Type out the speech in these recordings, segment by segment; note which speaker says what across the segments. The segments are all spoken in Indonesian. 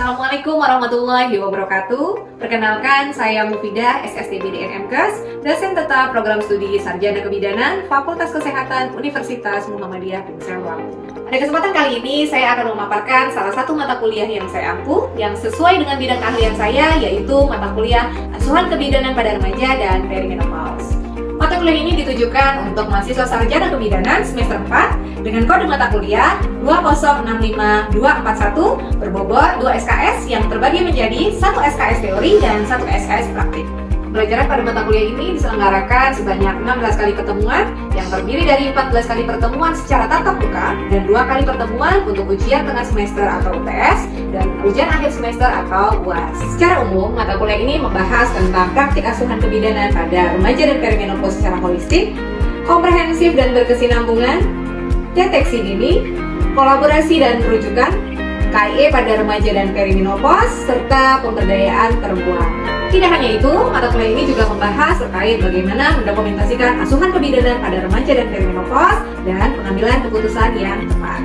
Speaker 1: Assalamualaikum warahmatullahi wabarakatuh. Perkenalkan, saya Mufidah, SSTB DNMKes, dosen tetap program studi Sarjana Kebidanan, Fakultas Kesehatan Universitas Muhammadiyah Pringsewu. Pada kesempatan kali ini, saya akan memaparkan salah satu mata kuliah yang saya ampuh, yang sesuai dengan bidang keahlian saya, yaitu mata kuliah Asuhan Kebidanan pada Remaja dan Perimenopause. Mata kuliah ini ditujukan untuk mahasiswa Sarjana Kebidanan semester 4 dengan kode mata kuliah 2065241 berbobot 2 SKS yang terbagi menjadi 1 SKS teori dan 1 SKS praktik. Pembelajaran pada mata kuliah ini diselenggarakan sebanyak 16 kali pertemuan yang terdiri dari 14 kali pertemuan secara tatap muka dan 2 kali pertemuan untuk ujian tengah semester atau UTS dan ujian akhir semester atau UAS. Secara umum, mata kuliah ini membahas tentang praktik asuhan kebidanan pada remaja dan perimenopause secara holistik, komprehensif dan berkesinambungan, deteksi dini, kolaborasi dan rujukan, KIE pada remaja dan perimenopause, serta pemberdayaan perempuan. Tidak hanya itu, mata kuliah ini juga membahas terkait bagaimana mendokumentasikan asuhan kebidanan pada remaja dan perimenopause dan pengambilan keputusan yang tepat.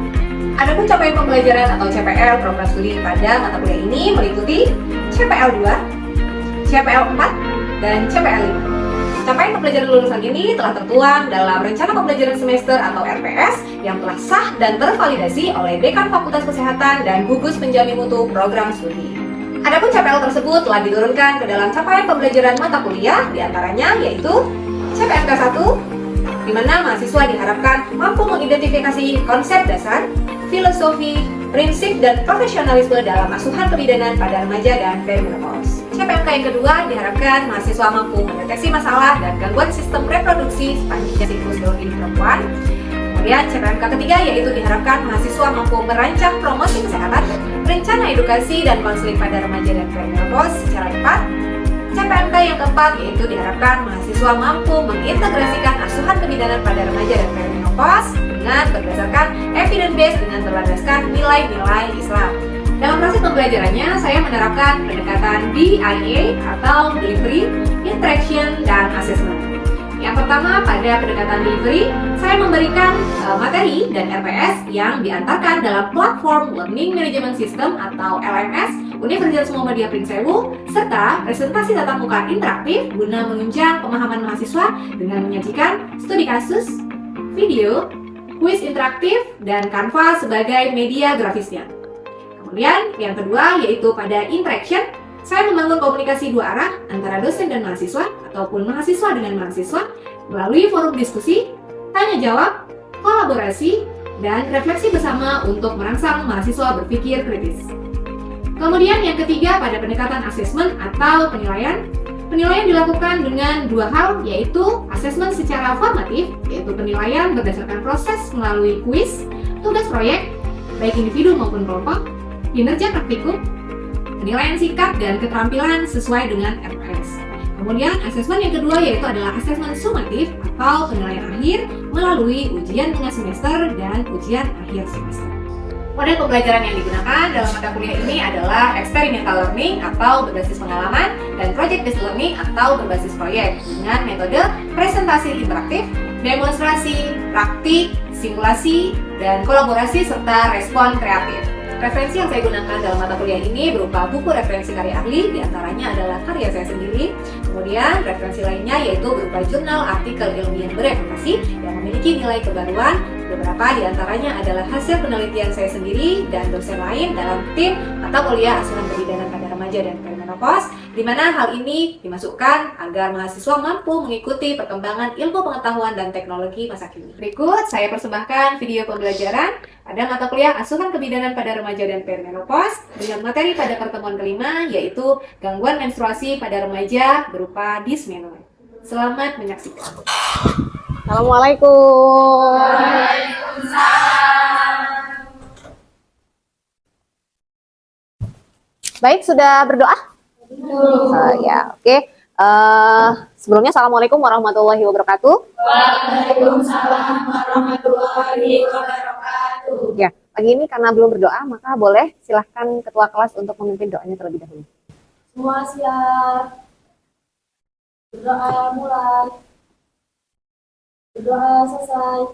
Speaker 1: Adapun capaian pembelajaran atau CPL program studi pada mata kuliah ini meliputi CPL 2, CPL 4, dan CPL 5. Capaian pembelajaran lulusan ini telah tertuang dalam Rencana Pembelajaran Semester atau RPS yang telah sah dan tervalidasi oleh Dekan Fakultas Kesehatan dan Gugus Penjamin Mutu Program Studi. Adapun CPL tersebut telah diturunkan ke dalam capaian pembelajaran mata kuliah, diantaranya yaitu CPMK 1, di mana mahasiswa diharapkan mampu mengidentifikasi konsep dasar, filosofi, prinsip, dan profesionalisme dalam asuhan kebidanan pada remaja dan perimenopause. CPMK yang kedua diharapkan mahasiswa mampu mendeteksi masalah dan gangguan sistem reproduksi sepanjang siklus biologi perempuan. Kemudian CPMK ketiga yaitu diharapkan mahasiswa mampu merancang promosi kesehatan, rencana edukasi dan konseling pada remaja dan perimenopause secara tepat. CPMK yang keempat yaitu diharapkan mahasiswa mampu mengintegrasikan asuhan kebidanan pada remaja dan perimenopause dengan berdasarkan evidence based dengan berlandaskan nilai-nilai Islam. Dalam proses pembelajarannya, saya menerapkan pendekatan DIA atau Delivery, Interaction, dan Assessment. Yang pertama, pada pendekatan delivery, saya memberikan materi dan RPS yang diantarkan dalam platform Learning Management System atau LMS Universitas Muhammadiyah Pringsewu, serta presentasi tatap muka interaktif guna menunjang pemahaman mahasiswa dengan menyajikan studi kasus, video, kuis interaktif, dan Canva sebagai media grafisnya. Kemudian, yang kedua yaitu pada interaction, saya membangun komunikasi dua arah antara dosen dan mahasiswa ataupun mahasiswa dengan mahasiswa melalui forum diskusi, tanya jawab, kolaborasi, dan refleksi bersama untuk merangsang mahasiswa berpikir kritis. Kemudian yang ketiga pada pendekatan asesmen atau penilaian. Penilaian dilakukan dengan dua hal, yaitu asesmen secara formatif, yaitu penilaian berdasarkan proses melalui kuis, tugas proyek, baik individu maupun kelompok, kinerja praktikum, penilaian sikap dan keterampilan sesuai dengan RPS. Kemudian asesmen yang kedua yaitu adalah asesmen sumatif atau penilaian akhir melalui ujian tengah semester dan ujian akhir semester. Model pembelajaran yang digunakan dalam mata kuliah ini adalah experimental learning atau berbasis pengalaman dan project based learning atau berbasis proyek dengan metode presentasi interaktif, demonstrasi, praktik, simulasi, dan kolaborasi serta respon kreatif. Referensi yang saya gunakan dalam mata kuliah ini berupa buku referensi karya ahli, diantaranya adalah karya saya sendiri. Kemudian referensi lainnya yaitu berupa jurnal artikel ilmiah berefleksi yang memiliki nilai kebaruan. Beberapa diantaranya adalah hasil penelitian saya sendiri dan dosen lain dalam tim mata kuliah asuhan kebidanan pada remaja dan perimenopause, di mana hal ini dimasukkan agar mahasiswa mampu mengikuti perkembangan ilmu pengetahuan dan teknologi masa kini. Berikut saya persembahkan video pembelajaran pada mata kuliah asuhan kebidanan pada remaja dan perimenopause dengan materi pada pertemuan kelima yaitu gangguan menstruasi pada remaja berupa dysmenorrhea. Selamat menyaksikan.
Speaker 2: Assalamualaikum. Baik, sudah berdoa? Ya, oke. Sebelumnya, Assalamualaikum warahmatullahi wabarakatuh.
Speaker 3: Waalaikumsalam warahmatullahi wabarakatuh.
Speaker 2: Ya, pagi ini karena belum berdoa, maka boleh silahkan ketua kelas untuk memimpin doanya terlebih dahulu.
Speaker 3: Semua siap. Berdoa mulai. Berdoa selesai.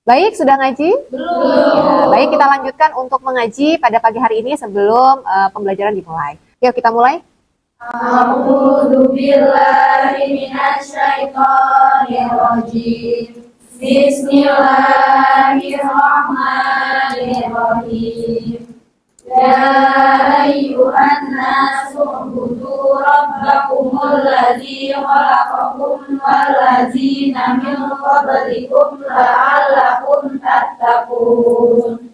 Speaker 2: Baik, sudah ngaji? Ya, baik, kita lanjutkan untuk mengaji pada pagi hari ini sebelum pembelajaran dimulai. Yuk, kita mulai.
Speaker 3: A'udzu billahi minasyaitonir rajim. Bismillahirrahmanirrahim. Ya ayyuhan nasu ubudu rabbakumul ladzi khalaqakum wal ladzina min qablikum la'allakum tattaqun.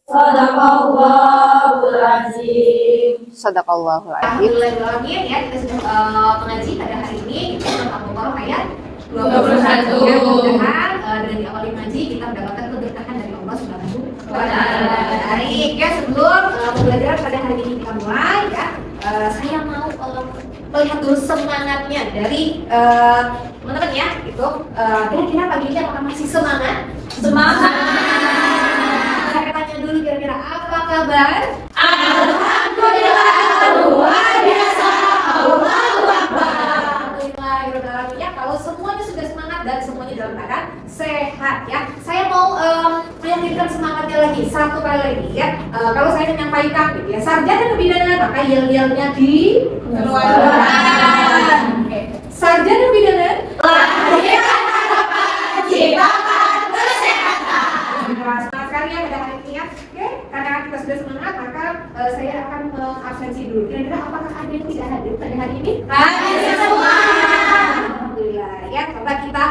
Speaker 3: Shadaqallahul azim.
Speaker 2: Sadaqallahul azim.
Speaker 1: Alhamdulillahirrahmanirrahim, ya, kita sudah mengaji pada hari ini tentang Al-Baqarah ayat
Speaker 3: 21.
Speaker 1: Ya, mudah-mudahan dengan diawali mengaji kita mendapatkan keberkahan dari Allah Subhanahu wa Ta'ala. Baik, ya, sebelum pembelajaran pada hari ini kita mulai, ya, saya mau melihat dulu semangatnya dari teman-teman, ya, itu kira-kira pagi ini apakah masih semangat? Semangat. Saya tanya dulu kira-kira apa kabar?
Speaker 3: Alhamdulillah luar biasa. Allahu Akbar.
Speaker 1: Alhamdulillah, ya, kalau semuanya sudah semangat dan semuanya dalam keadaan sehat, ya. Saya mau meyakinkan semangatnya lagi satu kali lagi, ya. Kalau saya menyampaikan gitu, ya, sarjana pembidana maka yel-yelnya di keluarga. Oke. Sarjana pembidana
Speaker 3: Lahirkan harapan, ciptakan kesehatan.
Speaker 1: semangat sekali ya pada hari ini, ya. Oke, karena kita sudah semangat maka saya akan mengabsensi dulu. Kira-kira apakah ada yang tidak hadir pada hari ini?
Speaker 3: Hadir semua.
Speaker 1: Alhamdulillah, ya. Coba kita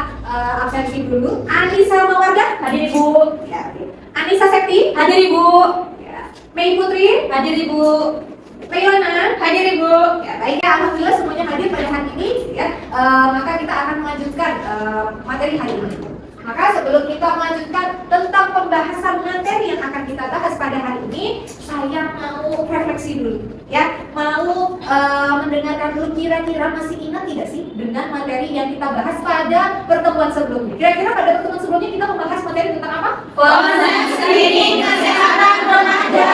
Speaker 1: absensi dulu. Anissa Mawardah, hadir Ibu. Ya, oke. Anissa Septi, hadir Ibu. Ya. Mei Putri, hadir Ibu. Leona, hadir Ibu. Ya, baik, ya, alhamdulillah semuanya hadir pada hari ini, ya. Maka kita akan melanjutkan materi hari ini. Maka sebelum kita melanjutkan tentang pembahasan materi yang akan kita bahas pada hari ini, saya mau refleksi dulu, ya. Mau mendengarkan dulu, kira-kira masih ingat tidak sih dengan materi yang kita bahas pada pertemuan sebelumnya? Kira-kira pada pertemuan sebelumnya kita membahas materi tentang apa?
Speaker 3: Konsep screening kesehatan remaja.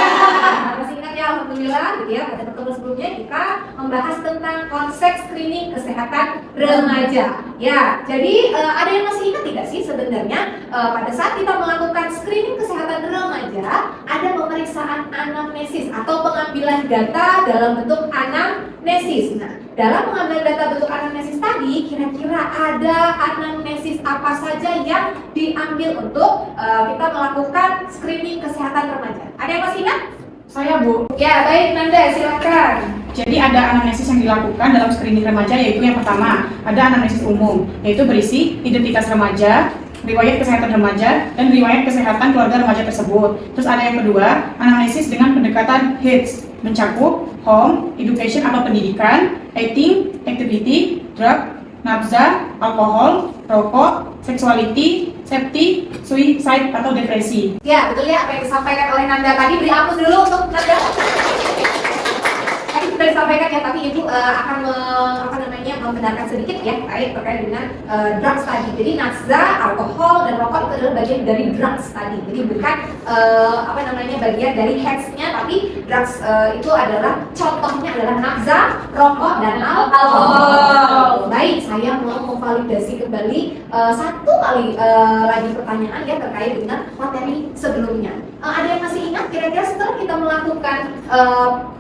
Speaker 1: Masih ingat ya, alhamdulillah, gitu ya. Pada pertemuan sebelumnya kita membahas tentang konsep screening kesehatan remaja. Ya, jadi ada yang masih ingat tidak sih sebenarnya pada saat kita melakukan screening kesehatan remaja ada pemeriksaan anamnesis atau pengambilan data dalam bentuk anamnesis. Nah, dalam pengambilan data bentuk anamnesis tadi kira-kira ada anamnesis apa saja yang diambil untuk kita melakukan screening kesehatan remaja? Ada yang masih ingat?
Speaker 4: Saya, Bu.
Speaker 1: Ya, baik, Nanda, silakan.
Speaker 4: Jadi ada anamnesis yang dilakukan dalam screening remaja, yaitu yang pertama, ada anamnesis umum, yaitu berisi identitas remaja, riwayat kesehatan remaja, dan riwayat kesehatan keluarga remaja tersebut. Terus ada yang kedua, anamnesis dengan pendekatan HEADS, mencakup home, education atau pendidikan, eating, activity, drug, nafsa, alkohol, rokok, sexuality, safety, suicide atau depresi.
Speaker 1: Ya, betul ya apa yang disampaikan oleh Nanda tadi. Beri aplaus dulu untuk Nanda. Tadi sudah disampaikan ya, tapi Ibu akan membenarkan sedikit ya terkait dengan drugs tadi. Jadi nafsa, alkohol, dan rokok itu adalah bagian dari drugs tadi. Jadi bukan bagian dari heads-nya, tapi drugs itu adalah contohnya adalah nafsa, rokok, dan alkohol. Baik, saya mau memvalidasi kembali satu kali lagi pertanyaan ya terkait dengan materi sebelumnya. Ada yang masih ingat kira-kira setelah kita melakukan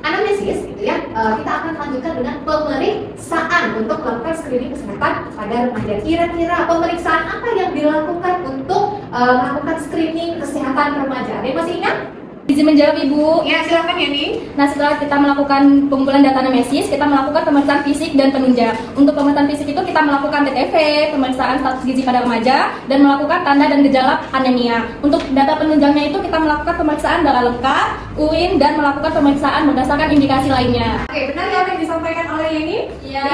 Speaker 1: anamnesis gitu ya, kita akan lanjutkan dengan pemeriksaan untuk melakukan screening kesehatan pada remaja. Kira-kira pemeriksaan apa yang dilakukan untuk melakukan screening kesehatan remaja? Ada yang masih ingat?
Speaker 5: Izin menjawab Ibu.
Speaker 1: Ya, silakan ya nih.
Speaker 5: Nah, setelah kita melakukan pengumpulan data anamnesis, kita melakukan pemeriksaan fisik dan penunjang. Untuk pemeriksaan fisik itu kita melakukan TTV, pemeriksaan status gizi pada remaja, dan melakukan tanda dan gejala anemia. Untuk data penunjangnya itu kita melakukan pemeriksaan darah lengkap, urin, dan melakukan pemeriksaan berdasarkan indikasi lainnya.
Speaker 1: Oke, benar ya apa yang disampaikan oleh Yeni?
Speaker 5: Iya.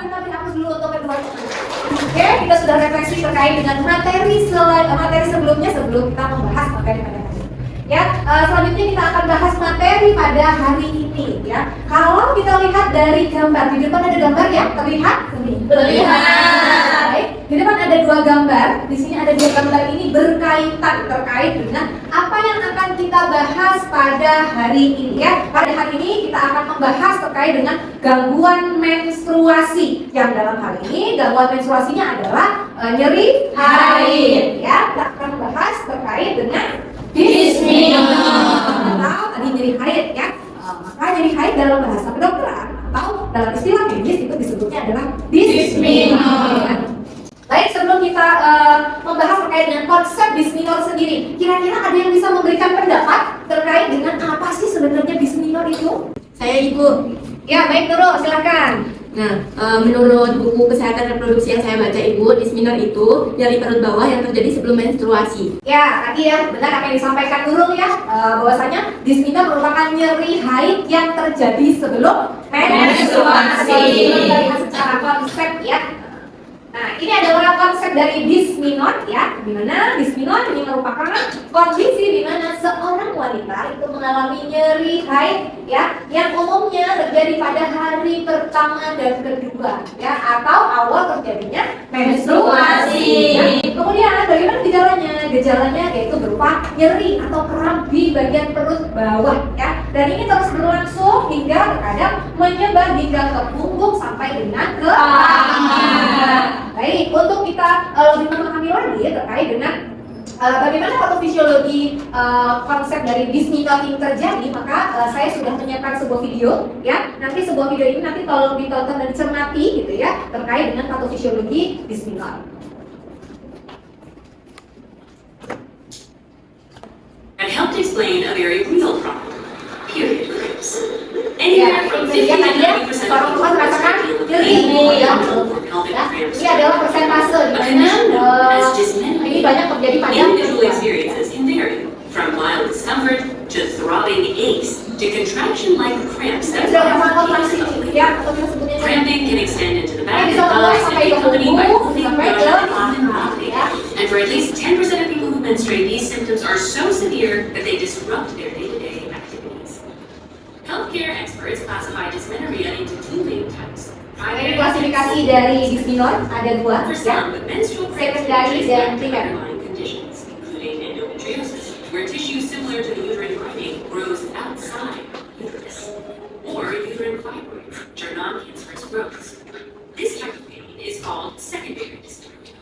Speaker 1: Kita dihapus dulu untuk kedua. Oke, kita sudah refleksi terkait dengan materi sebelumnya sebelum kita membahas materi pada hari ini. Ya, selanjutnya kita akan bahas materi pada hari ini ya. Kalau kita lihat dari gambar, di depan ada gambar ya, terlihat?
Speaker 3: Terlihat.
Speaker 1: Baik, di depan ada dua gambar. Di sini ada dua gambar ini berkaitan terkait dengan apa yang akan kita bahas pada hari ini ya? Pada hari ini kita akan membahas terkait dengan gangguan menstruasi. Yang dalam hal ini gangguan menstruasinya adalah nyeri haid ya. Kita akan membahas terkait dengan dysmenorrhea atau tadi nyeri haid ya. Maka nyeri haid dalam bahasa kedokteran atau dalam istilah medis itu disebutnya adalah dysmenorrhea. Baik, sebelum kita membahas terkait dengan konsep dysmenorrhea sendiri, kira-kira ada yang bisa memberikan pendapat terkait dengan apa sih sebenarnya dysmenorrhea itu?
Speaker 6: Saya Ibu.
Speaker 1: Ya, baik Nurul, silakan.
Speaker 6: Nah, menurut buku kesehatan reproduksi yang saya baca Ibu, dysmenorrhea itu nyeri perut bawah yang terjadi sebelum menstruasi.
Speaker 1: Ya, tadi ya benar apa yang disampaikan Nurul ya, bahwasanya dysmenorrhea merupakan nyeri haid yang terjadi sebelum menstruasi. Secara konsep ya. Nah, ini adalah konsep dari dysmenorrhea ya, di mana dysmenorrhea ini merupakan kondisi di mana seorang wanita itu mengalami nyeri haid ya, yang umumnya terjadi pada hari pertama dan kedua ya, atau awal terjadinya menstruasi. Ya. Kemudian bagaimana gejalanya? Gejalanya yaitu berupa nyeri atau kram di bagian perut bawah ya, dan ini terus berlangsung hingga terkadang menyebar hingga ke punggung sampai dengan ke tangan. Baik, untuk kita lebih memahami lagi terkait dengan bagaimana patofisiologi konsep dari dysmenorrhea ini terjadi, maka saya sudah menyiapkan sebuah video ya. Nanti sebuah video ini nanti tolong ditonton dan dicermati gitu ya, terkait dengan patofisiologi dysmenorrhea.
Speaker 7: And helped explain a very real problem. Period cramps.
Speaker 1: Ya,
Speaker 7: Anywhere from
Speaker 1: ini
Speaker 7: 50
Speaker 1: tadi ya,
Speaker 7: to 90%
Speaker 1: seorang
Speaker 7: of
Speaker 1: perempuan
Speaker 7: people
Speaker 1: merasakan
Speaker 7: feel the
Speaker 1: nyeri
Speaker 7: pain
Speaker 1: ya.
Speaker 7: or pelvic cramps.
Speaker 1: Ini adalah persentase di
Speaker 7: A
Speaker 1: mana
Speaker 7: condition known as
Speaker 1: ini
Speaker 7: dysmenorrhea.
Speaker 1: banyak terjadi pada
Speaker 7: Individual
Speaker 1: perempuan.
Speaker 7: experiences can vary, from mild discomfort to throbbing aches to contraction-like cramps that
Speaker 1: Sudah bersama
Speaker 7: rise
Speaker 1: kontraksi ya, atau kita sebutnya
Speaker 7: Cramping can extend into the back
Speaker 1: Ini
Speaker 7: of
Speaker 1: bisa
Speaker 7: the
Speaker 1: meluas
Speaker 7: thighs and
Speaker 1: sampai
Speaker 7: be
Speaker 1: ke
Speaker 7: accompanied by
Speaker 1: punggung,
Speaker 7: moving,
Speaker 1: sampai ke
Speaker 7: running, and vomiting.
Speaker 1: ya.
Speaker 7: And for at least 10% of people who menstruate, these symptoms are so severe that they disrupt their day-to-day activities. Healthcare experts classify dysmenorrhea into two main types.
Speaker 1: Ini klasifikasi dari dysmenorrhea ada dua
Speaker 7: For
Speaker 1: ya.
Speaker 7: some, but menstrual cramps
Speaker 1: Secondary
Speaker 7: can
Speaker 1: dan
Speaker 7: trace back to
Speaker 1: primer.
Speaker 7: underlying conditions, including endometriosis, where tissue similar to the uterine lining grows outside the uterus, or uterine fibroids, which are non-cancerous growths. This type of pain is called secondary dysmenorrhea.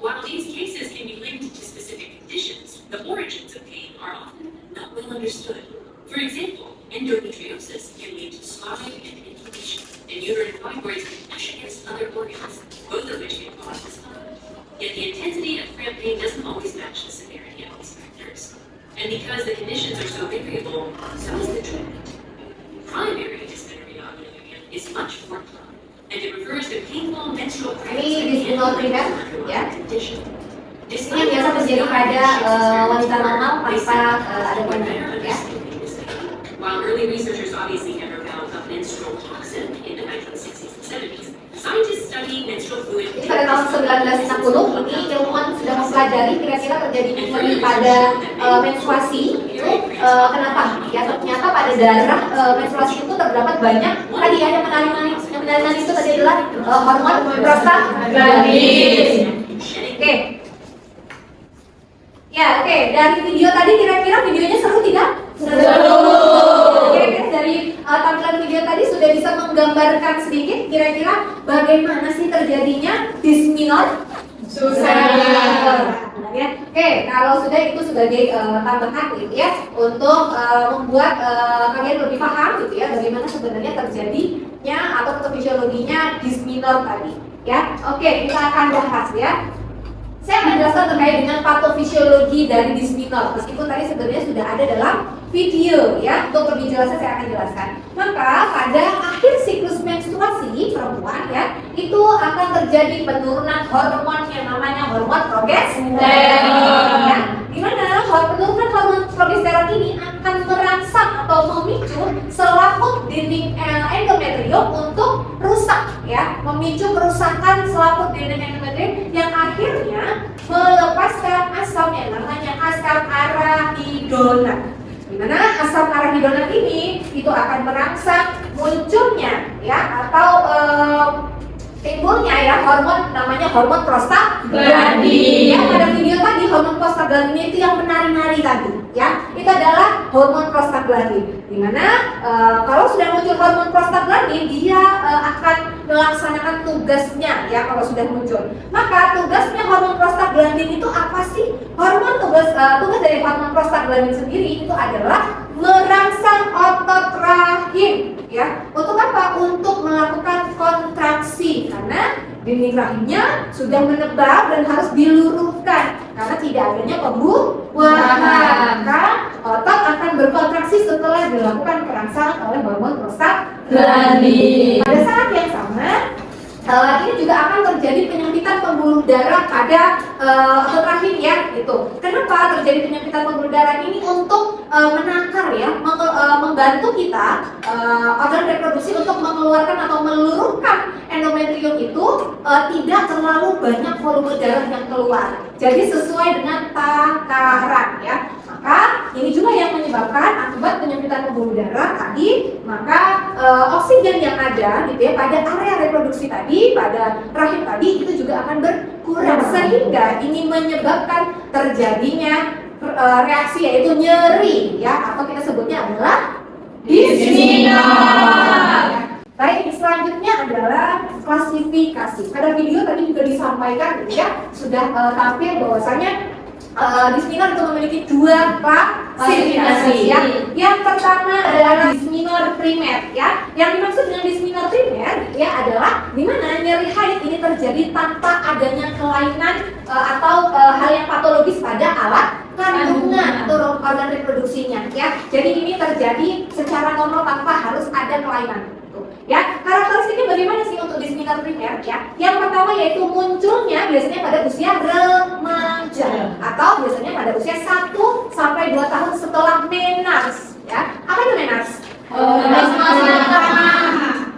Speaker 7: While these cases can be linked to specific conditions, the origins of pain are often not well understood. For example, endometriosis can lead to scarring and inflammation, and uterine fibroids can push against other organs, both of which can cause discomfort. Yet the intensity of cramp pain doesn't always match the severity of these factors. And because the conditions are so variable, so is the treatment. Primary dysmenorrhea, on the other hand, is much more common, and it refers to painful menstrual cramps
Speaker 1: Ini
Speaker 7: and
Speaker 1: dysmenorrhea,
Speaker 7: underlying
Speaker 1: ya.
Speaker 7: condition.
Speaker 1: Ini yang biasa terjadi pada wanita normal tanpa ada kandungan ya.
Speaker 7: While early researchers obviously never found a menstrual toxin in the 1960s and 70s, scientists studying menstrual fluid.
Speaker 1: Jadi pada tahun 1960 ini ilmuwan sudah mempelajari kira-kira terjadi nyeri pada menstruasi itu kenapa? Ya ternyata pada darah menstruasi itu terdapat banyak tadi ya yang menarik itu tadi adalah hormon prostaglandin. Oke. Ya, oke. Dari video tadi kira-kira videonya seru tidak? Seru. Kira-kira dari tampilan video tadi sudah bisa menggambarkan sedikit kira-kira bagaimana sih terjadinya dysmenorrhea? Ya. Oke, kalau sudah itu sebagai tambahan gitu ya untuk membuat kalian lebih paham gitu ya bagaimana sebenarnya terjadinya atau patofisiologinya dysmenorrhea tadi ya. Oke, kita akan bahas ya. Saya akan jelaskan terkait dengan patofisiologi dari dysmenorrhea. Meskipun tadi sebenarnya sudah ada dalam video ya, untuk lebih jelasnya saya akan jelaskan. Maka pada akhir siklus menstruasi perempuan ya, itu akan terjadi penurunan hormon yang namanya hormon progesteron. Ya, di mana penurunan hormon progesteron ini akan merangsang atau memicu selaput dinding endometrium untuk rusak ya, memicu kerusakan selaput dinding endometrium yang akhirnya melepaskan asam yang namanya asam arachidonat. Di mana asam arachidonat ini itu akan merangsang munculnya ya atau timbulnya ya hormon namanya hormon
Speaker 3: Prostaglandin.
Speaker 1: Ya, pada video tadi hormon prostaglandin itu yang menari-nari tadi ya. Itu adalah hormon prostaglandin. Dimana kalau sudah muncul hormon prostaglandin dia akan melaksanakan tugasnya ya kalau sudah muncul. Maka tugasnya hormon prostaglandin itu apa sih? Tugas dari hormon prostaglandin sendiri itu adalah merangsang otot rahim ya. Untuk apa? Untuk melakukan kontraksi karena dinding rahimnya sudah menebal dan harus diluruhkan karena tidak adanya pembuahan. Maka otot akan berkontraksi setelah dilakukan perangsangan oleh hormon prostaglandin. Pada saat yang sama ini juga akan terjadi penyempitan pembuluh darah pada otot rahim ya itu. Kenapa terjadi penyempitan pembuluh darah ini? Untuk menakar ya, membantu kita organ reproduksi untuk mengeluarkan atau meluruhkan endometrium itu tidak terlalu banyak volume darah yang keluar. Jadi sesuai dengan takaran ya. Maka ini juga yang menyebabkan akibat penyempitan pembuluh darah tadi, maka oksigen yang ada gitu ya pada area reproduksi tadi, pada rahim tadi itu juga akan berkurang sehingga ini menyebabkan terjadinya reaksi yaitu nyeri ya, atau kita sebutnya adalah disminor. Baik, selanjutnya adalah klasifikasi. Pada video tadi juga disampaikan gitu ya, sudah tampil bahwasanya disminor itu memiliki dua klasifikasi ya. Yang pertama adalah disminor primer ya. Yang dimaksud dengan disminor primer ya adalah di mana nyeri haid ini terjadi tanpa adanya kelainan atau hal yang patologis pada alat kandungan atau organ reproduksinya ya. Jadi ini terjadi secara normal tanpa harus ada kelainan. Ya, karakteristiknya bagaimana sih untuk disminor primer ya? Yang pertama yaitu munculnya biasanya pada usia remaja atau biasanya pada usia 1 sampai 2 tahun setelah menarche ya. Apa itu menarche?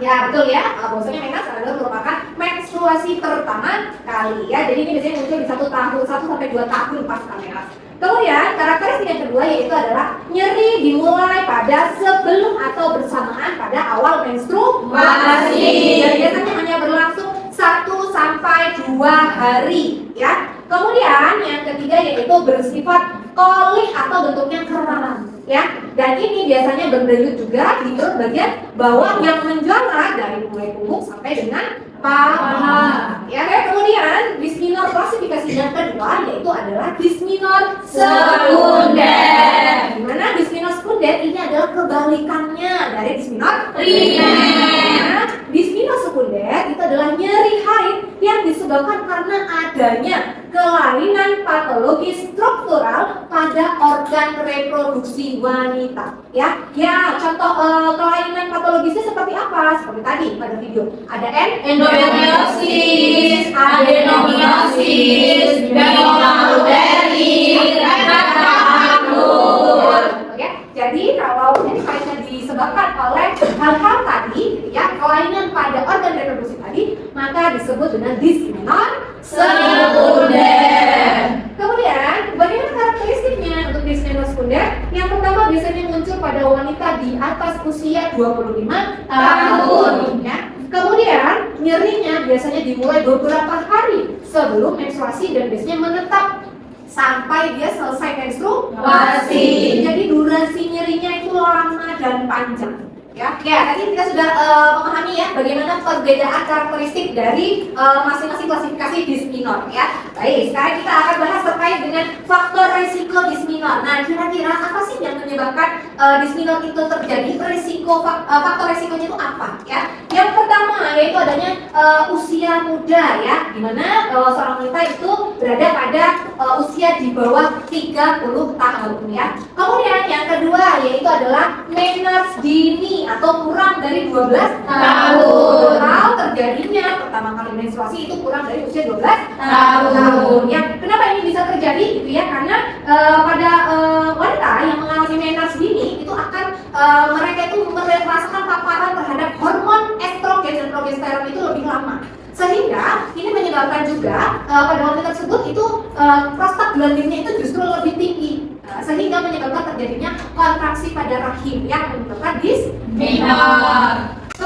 Speaker 1: Ya betul ya, bahwasanya menarche adalah merupakan menstruasi pertama kali ya. Jadi ini biasanya muncul di 1 sampai 2 tahun pasca menarche. Kemudian karakteristik yang kedua yaitu adalah nyeri dimulai pada sebelum atau bersamaan pada awal menstruasi. Dan biasanya hanya berlangsung 1 sampai 2 hari ya. Kemudian yang ketiga yaitu bersifat kolik atau bentuknya keram ya. Dan ini biasanya berdenyut juga di perut bagian bawah yang menjora dari mulai punggung sampai dengan paha ya. Kemudian disminor klasifikasi yang kedua yaitu adalah disminor sekunder. Dimana disminor sekunder ini adalah kebalikannya dari disminor primer. Disminor sekunder itu adalah nyeri haid yang disebabkan karena adanya kelainan patologis struktural pada organ reproduksi wanita ya. Ya, contoh kelainan patologisnya seperti apa? Seperti tadi pada video ada endometriosis, adenomyosis, melanoma uteris, rekta akut. Oke, jadi kalau ini kaitannya disebabkan oleh hal-hal tadi ya, kelainan pada organ reproduksi tadi, maka disebut dengan disminor sekunder. Kemudian, bagaimana karakteristiknya untuk disminor sekunder? Yang pertama biasanya muncul pada wanita di atas usia 25 tahun ya. Kemudian, nyerinya biasanya dimulai beberapa hari sebelum menstruasi dan biasanya menetap sampai dia selesai menstruasi. Jadi durasi nyerinya itu lama dan panjang. Ya, tadi kita sudah memahami ya bagaimana perbedaan karakteristik dari masing-masing klasifikasi disminor ya. Baik, sekarang kita akan bahas terkait dengan faktor resiko disminor. Nah, kira-kira apa sih yang menyebabkan disminor itu terjadi? Faktor resikonya itu apa ya? Yang pertama yaitu adanya usia muda ya, dimana seorang wanita itu berada pada usia di bawah 30 tahun ya. Kemudian yang kedua yaitu adalah menarche dini atau kurang dari 12 tahun. Atau terjadinya pertama kali menstruasi itu kurang dari usia 12 tahun. Ya, kenapa ini bisa terjadi gitu ya? Karena pada wanita yang mengalami menarche dini itu akan mereka itu merasakan paparan terhadap hormon estrogen dan progesteron itu lebih lama. Sehingga ini menyebabkan juga pada wanita tersebut itu prostaglandinnya itu justru lebih tinggi. Sehingga menyebabkan terjadinya kontraksi pada rahim yang menyebabkan disminor.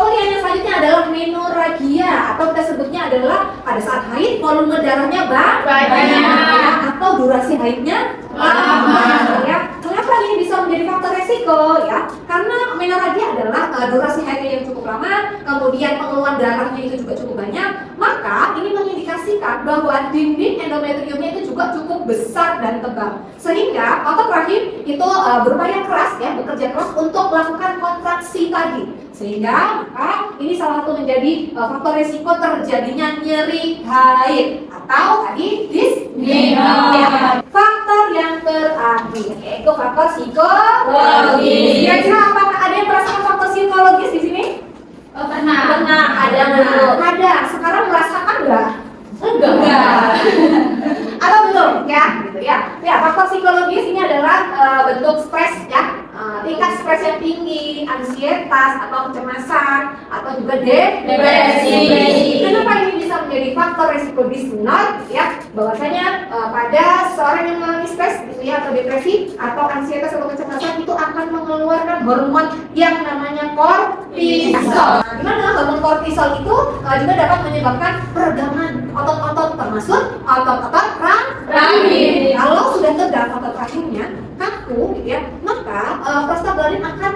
Speaker 1: Kemudian yang selanjutnya adalah menorrhagia atau kita sebutnya adalah pada saat haid volume darahnya banyak atau durasi haidnya lama. Ya. Kenapa ini bisa menjadi faktor resiko? Ya, karena menorrhagia adalah durasi haidnya yang cukup lama, kemudian pengeluaran darahnya itu juga cukup banyak, maka ini mengindikasikan bahwa dinding endometriumnya itu juga cukup besar dan tebal, sehingga otot rahim itu berupaya keras ya, bekerja keras untuk melakukan kontraksi tadi, sehingga maka ini salah satu menjadi faktor resiko terjadinya nyeri haid atau tadi dismenorrhagia. Faktor yang terakhir yaitu faktor psikologis. Kira-kira apakah ada yang merasakan faktor psikologis di sini?
Speaker 3: Pernah.
Speaker 1: Ada. Sekarang merasakan enggak? Enggak. Atau belum? Ya, gitu ya. Ya, faktor psikologis ini adalah bentuk stres ya. Tingkat stres yang tinggi, ansietas atau kecemasan atau juga depresi. Kenapa ini bisa menjadi faktor resiko dismenor? Ya, bahwasanya pada seorang yang mengalami stres gitu ya, atau depresi atau ansietas atau kecemasan itu akan mengeluarkan hormon yang namanya kortisol. Gimana dengan hormon kortisol itu juga dapat menyebabkan peregangan otot-otot termasuk otot-otot rahim. Kalau sudah tegak otot rahimnya kaku gitu ya, maka prostaglandin akan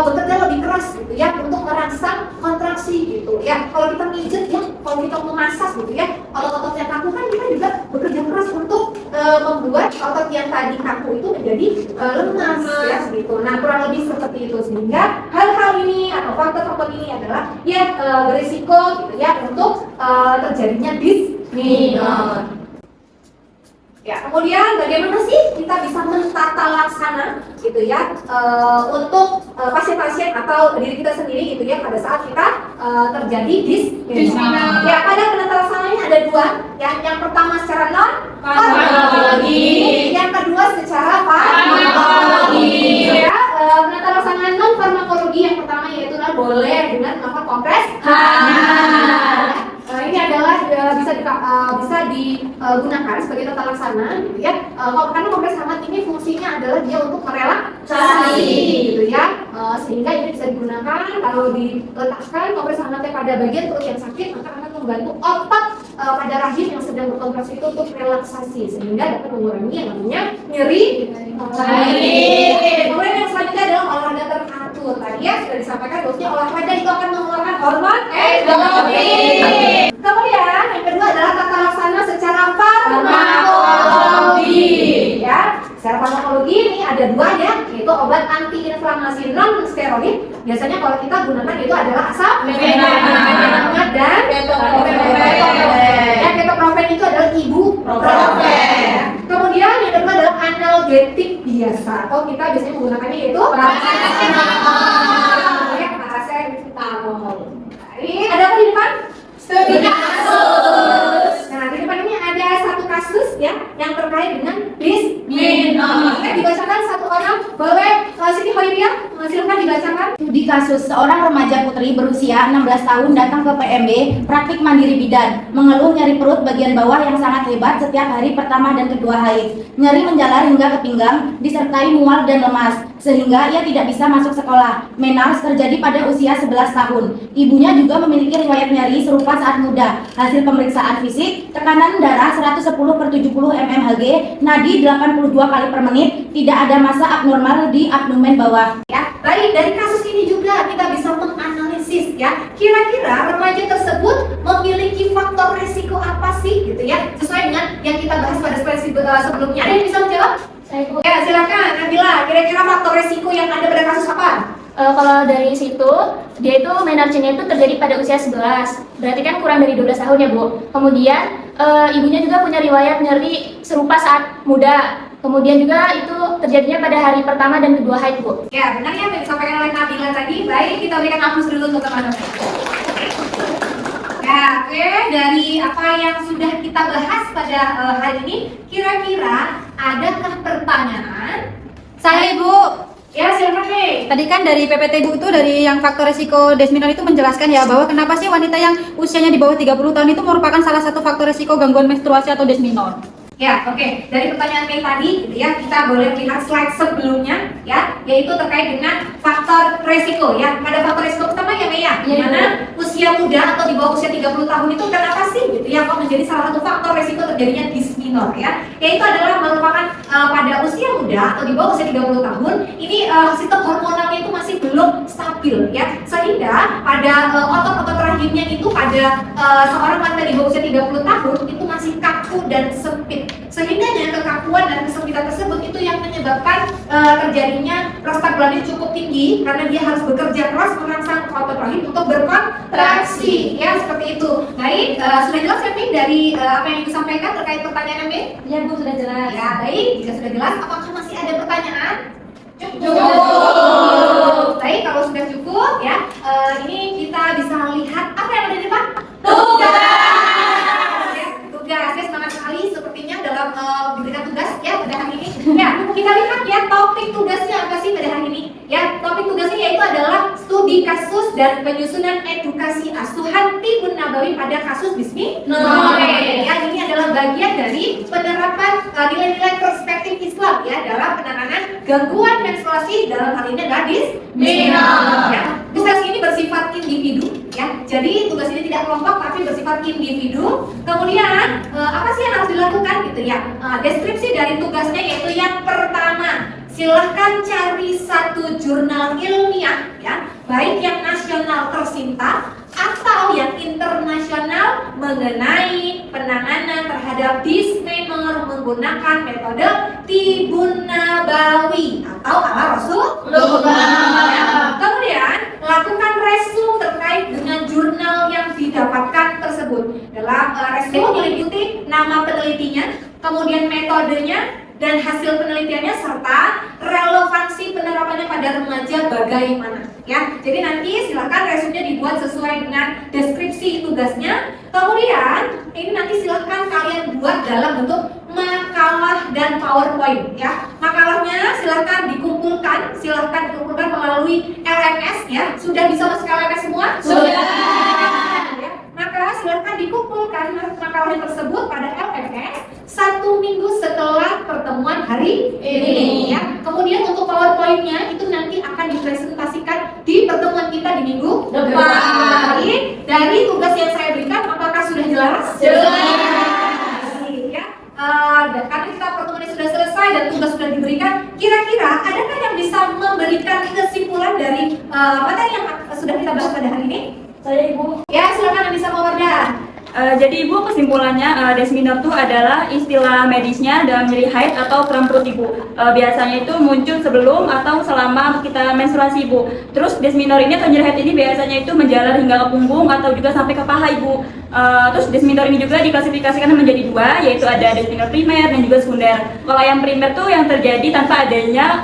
Speaker 1: bekerja lebih keras gitu ya untuk merangsang kontraksi gitu ya. Kalau kita mijet ya, kalau kita memasas gitu ya, otot-otot yang kaku kan kita juga bekerja keras untuk membuat otot yang tadi kaku itu menjadi lemas ya gitu. Nah, kurang lebih seperti itu, sehingga hal-hal ini atau faktor-faktor ini adalah yang berisiko gitu ya untuk terjadinya dismenor. Ya, kemudian bagaimana sih kita bisa mentata laksana gitu ya untuk pasien-pasien atau diri kita sendiri gitu ya pada saat kita terjadi dismenor. Ya, pada penata laksananya ada dua. Yang pertama secara non farmakologi, yang kedua secara farmakologi. Ya, penata laksanaan non farmakologi yang pertama yaitu boleh dengan melakukan kompres hangat. Ini adalah bisa digunakan sebagai tata laksana gitu ya. Karena kompres hangat ini fungsinya adalah dia untuk merelaksasi gitu ya. Sehingga ini bisa digunakan kalau diletakkan kompres hangatnya pada bagian perut yang sakit, maka akan membantu otot pada rahim yang sedang berkontraksi itu untuk relaksasi, sehingga dapat mengurangi yang namanya nyeri haid. Kemudian yang selanjutnya adalah olahraga teratur. Tadi ya sudah disampaikan bahwasanya olahraga itu akan mengeluarkan hormon endorfin. Kemudian yang kedua adalah tata laksana secara farmakologi. Ya, secara farmakologi ini ada dua ya, yaitu obat antiinflamasi non steroid. Biasanya kalau kita gunakan itu adalah asam mefenamic dan ketoprofen itu adalah ibuprofen. Kemudian yang kedua adalah analgetik biasa atau kita biasanya menggunakannya yaitu paracetamol. Ini ada apa di depan? Studi kasus. Nah, di depan ini ada satu kasus ya yang terkait dengan dismenor. Dibacakan satu orang, boleh Siti Hoiria, silakan dibacakan.
Speaker 3: Di kasus seorang remaja putri berusia 16 tahun datang ke PMB praktik mandiri bidan, mengeluh nyeri perut bagian bawah yang sangat hebat setiap hari pertama dan kedua haid. Nyeri menjalar hingga ke pinggang, disertai mual dan lemas, sehingga ia tidak bisa masuk sekolah. Menars terjadi pada usia 11 tahun. Ibunya juga memiliki riwayat nyeri serupa saat muda. Hasil pemeriksaan fisik, tekanan darah 110/70 mmHg, nadi 82 kali per menit, tidak ada massa abnormal di abdomen bawah.
Speaker 1: Ya, baik, dari kasus ini juga kita bisa menganalisis ya, kira-kira remaja tersebut memiliki faktor resiko apa sih gitu ya, sesuai dengan yang kita bahas pada slide sebelumnya. Ada yang bisa menjawab? Ya, silakan Nabila, kira-kira faktor resiko yang ada pada kasus apa?
Speaker 5: Kalau dari situ, dia itu menarcenya itu terjadi pada usia 11. Berarti kan kurang dari 12 tahun ya, Bu. Kemudian ibunya juga punya riwayat nyeri serupa saat muda. Kemudian juga itu terjadinya pada hari pertama dan kedua haid, Bu.
Speaker 1: Ya, benar ya yang disampaikan oleh Nabila tadi. Baik, kita berikan aplaus dulu untuk teman-teman. Ya, oke, dari apa yang sudah kita bahas pada hari ini, kira-kira adakah pertanyaan?
Speaker 8: Saya Ibu,
Speaker 1: Ya, silakan nih.
Speaker 8: tadi kan dari PPT Bu itu dari yang faktor risiko dismenor itu menjelaskan ya bahwa kenapa sih wanita yang usianya di bawah 30 tahun itu merupakan salah satu faktor risiko gangguan menstruasi atau dismenor.
Speaker 1: Ya, oke. Dari pertanyaan Mei tadi, gitu ya, kita boleh lihat slide sebelumnya, ya, yaitu terkait dengan faktor resiko, ya. Ada faktor resiko pertama ya, Mei ya, di mana usia muda atau di bawah usia 30 tahun itu kenapa sih, gitu ya, kok menjadi salah satu faktor resiko terjadinya disminor, ya. Yaitu adalah merupakan pada usia muda atau di bawah usia 30 tahun, ini sistem hormonalnya itu masih belum stabil, ya, sehingga pada otot-otot rahimnya itu pada seorang wanita di bawah usia 30 tahun itu masih kaku dan sempit. Sehingga kekakuan dan kesempitan tersebut itu yang menyebabkan terjadinya prostaglandin cukup tinggi karena dia harus bekerja keras merangsang otot rahim untuk berkontraksi, ya, seperti itu. Baik, sudah jelas ya Mei dari apa yang disampaikan terkait pertanyaan Mei?
Speaker 5: Ya Bu, sudah jelas.
Speaker 1: Ya, baik, jika sudah jelas, apakah masih ada pertanyaan?
Speaker 5: Cukup.
Speaker 1: Baik, kalau sudah cukup, ya, ini kita bisa lihat apa yang ada di depan? Tugas, ya, semangat sekali sepertinya dalam diberikan tugas, ya, pada hari ini. Ya, kita lihat ya topik tugasnya apa sih pada hari ini? Ya, topik tugasnya yaitu adalah studi kasus dan penyusunan edukasi asuhan Tibun Nabawi pada kasus disminor. Ya, ini adalah bagian dari penerapan nilai-nilai perspektif Islam, ya, dalam penanganan gangguan menstruasi, dalam hal ini adalah disminor. Ya, tugas ini bersifat individu, ya. Jadi tugas ini tidak kelompok tapi bersifat individu. Kemudian apa sih yang harus dilakukan gitu ya? Deskripsi dari tugasnya yaitu yang pertama, silahkan cari satu jurnal ilmiah, ya, baik yang nasional tercinta atau yang internasional mengenai penanganan terhadap dismenor menggunakan metode Tibun Nabawi atau ala Rasulullah. Ya. Kemudian lakukan resume terkait dengan jurnal yang didapatkan tersebut. Dalam resume meliputi nama penelitinya, kemudian metodenya dan hasil penelitiannya serta relevansi penerapannya pada remaja bagaimana, ya. Jadi nanti silakan resumenya dibuat sesuai dengan deskripsi tugasnya. Kemudian ini nanti silakan kalian buat dalam bentuk makalah dan PowerPoint, ya. Makalahnya silakan dikumpulkan melalui LMS, ya. Sudah bisa masuk LMS semua? Sudah. Ya. Maka silakan dikumpulkan makalahnya tersebut pada LMS 1 minggu setelah pertemuan hari ini, ya. Kemudian untuk PowerPoint-nya itu nanti akan dipresentasikan di pertemuan kita di minggu depan. Dari tugas yang saya berikan, apakah sudah jelas? Jelas. Ya. Karena kita pertemuannya sudah selesai dan tugas sudah diberikan, kira-kira adakah yang bisa memberikan kesimpulan dari materi yang sudah kita bahas pada hari ini?
Speaker 5: Saya Ibu.
Speaker 1: Ya, silakan Anissa Mawardah.
Speaker 9: Jadi Ibu, kesimpulannya disminor itu adalah istilah medisnya dalam nyeri haid atau kram perut Ibu. Biasanya itu muncul sebelum atau selama kita menstruasi Ibu. Terus disminor ini atau nyeri haid ini biasanya itu menjalar hingga ke punggung atau juga sampai ke paha Ibu. Terus disminor ini juga diklasifikasikan menjadi dua, yaitu ada disminor primer dan juga sekunder. Kalau yang primer tuh yang terjadi tanpa adanya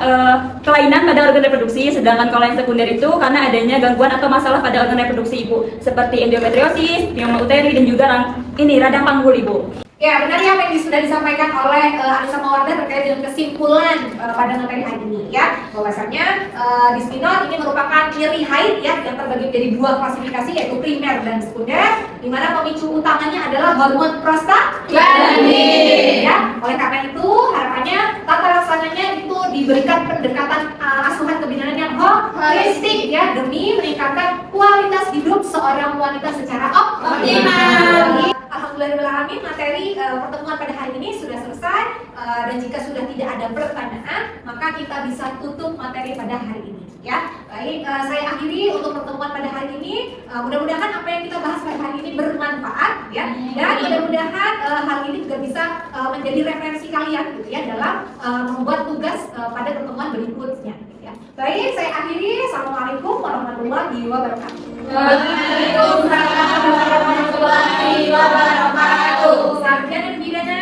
Speaker 9: kelainan pada organ reproduksi, sedangkan kalau yang sekunder itu karena adanya gangguan atau masalah pada organ reproduksi Ibu, seperti endometriosis, pioma uteri dan juga radang panggul Ibu.
Speaker 1: Ya, benar ya apa yang sudah disampaikan oleh Anissa Mawardah terkait dengan kesimpulan pada materi hari ini, ya. Bahwasanya disminor ini merupakan nyeri haid, ya, yang terbagi menjadi dua klasifikasi yaitu primer dan sekunder, di mana pemicu utamanya adalah hormon prostaglandin. Ya, oleh karena itu harapannya tata laksananya itu diberikan pendekatan asuhan kebidanan yang holistik, ya, demi meningkatkan kualitas hidup seorang wanita secara optimal. Alhamdulillahirrahmanirrahim, materi pertemuan pada hari ini sudah selesai, dan jika sudah tidak ada pertanyaan maka kita bisa tutup materi pada hari ini, ya. Baik, saya akhiri untuk pertemuan pada hari ini. Mudah-mudahan apa yang kita bahas pada hari ini bermanfaat, ya, dan mudah-mudahan hal ini juga bisa menjadi referensi kalian gitu ya dalam membuat tugas pada pertemuan berikutnya, ya. Baik, saya akhiri. Assalamualaikum warahmatullahi wabarakatuh.
Speaker 5: Waalaikumsalam warahmatullahi wabarakatuh.
Speaker 1: Sarjana pidana.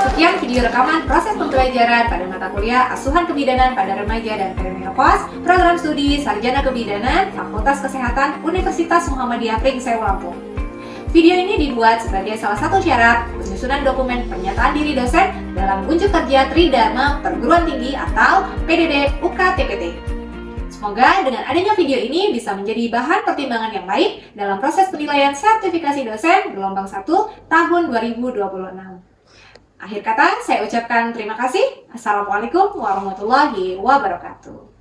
Speaker 1: Sekian video rekaman proses pembelajaran pada mata kuliah Asuhan Kebidanan pada Remaja dan Perimenopause, program studi Sarjana Kebidanan, Fakultas Kesehatan Universitas Muhammadiyah Pringseu Lampung. Video ini dibuat sebagai salah satu syarat penyusunan dokumen pernyataan diri dosen dalam unjuk kerja Tridharma Perguruan Tinggi atau PDD UKTPT. Semoga dengan adanya video ini bisa menjadi bahan pertimbangan yang baik dalam proses penilaian sertifikasi dosen gelombang 1 tahun 2026. Akhir kata, saya ucapkan terima kasih. Assalamualaikum warahmatullahi wabarakatuh.